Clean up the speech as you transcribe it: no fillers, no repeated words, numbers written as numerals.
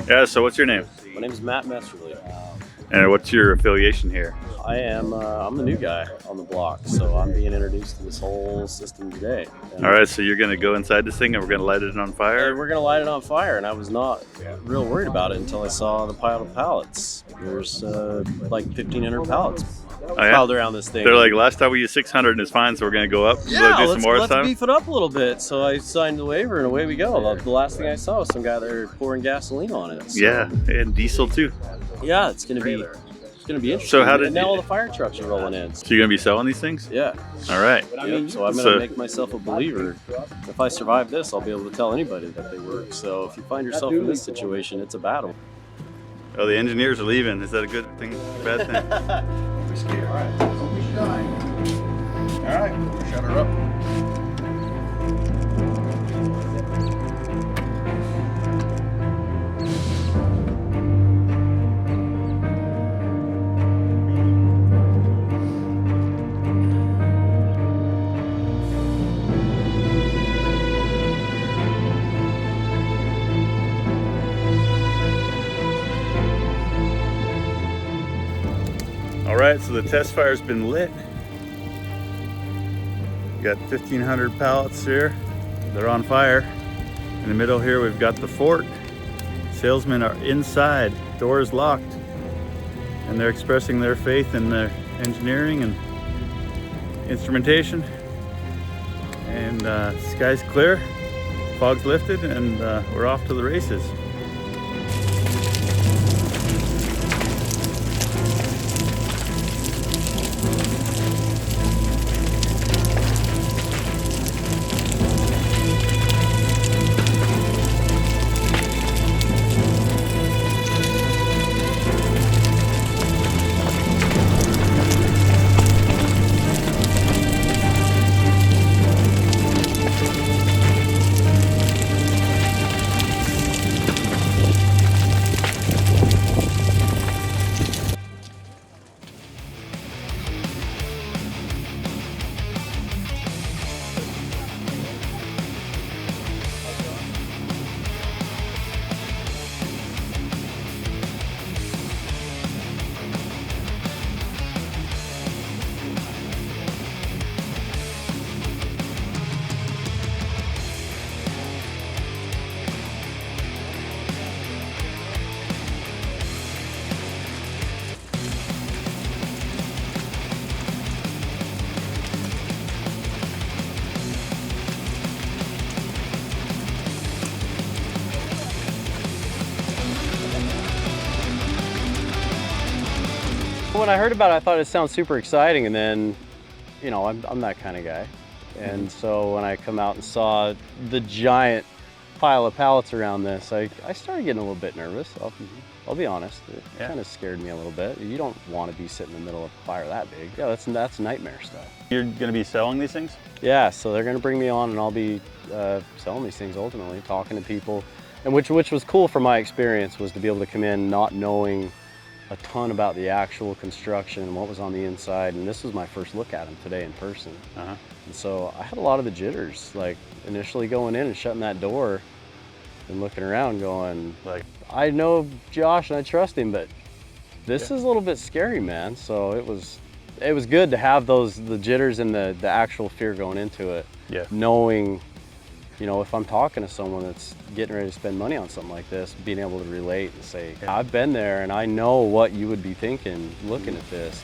Yeah, so what's your name? My name is Matt Mesterly. And what's your affiliation here? I'm the new guy on the block, so I'm being introduced to this whole system today. And All right, so you're going to go inside this thing and we're going to light it on fire? we're going to light it on fire, and I was not real worried about it until I saw the pile of pallets. There's like 1,500 pallets piled around this thing. They're like, last time we used 600 and it's fine, so we're going to go up. Yeah, do some more let's this time? beef it up a little bit. So I signed the waiver, and away we go. The last thing I saw was some guy there pouring gasoline on it. So, yeah, and diesel too. Yeah, it's going to be interesting. So how did and now all the fire trucks are rolling in. So you're going to be selling these things? Yeah. All right. Yeah, so I'm going to make myself a believer. If I survive this, I'll be able to tell anybody that they work. So if you find yourself in this situation, it's a battle. Oh, the engineers are leaving. Is that a good thing, bad thing? All right. Don't be shy. All right. Shut her up. All right, so the test fire's been lit. We got 1,500 pallets here. They're on fire. In the middle here, we've got the fort. Salesmen are inside, doors locked, and they're expressing their faith in their engineering and instrumentation. And sky's clear, fog's lifted, and we're off to the races. When I heard about it, I thought it sounded super exciting, and then, you know, I'm that kind of guy. And so when I come out and saw the giant pile of pallets around this, I started getting a little bit nervous. I'll be honest. It kind of scared me a little bit. You don't want to be sitting in the middle of a fire that big. Yeah, that's nightmare stuff. You're going to be selling these things? Yeah, so they're going to bring me on, and I'll be selling these things ultimately, talking to people. And which was cool from my experience, was to be able to come in not knowing a ton about the actual construction and what was on the inside, and this was my first look at them today in person. And so I had a lot of the jitters, like initially going in and shutting that door and looking around going, like, I know Josh and I trust him, but this is a little bit scary, man. So it was good to have the jitters and the actual fear going into it. Yeah. Knowing, you know, if I'm talking to someone that's getting ready to spend money on something like this, being able to relate and say, I've been there and I know what you would be thinking looking at this.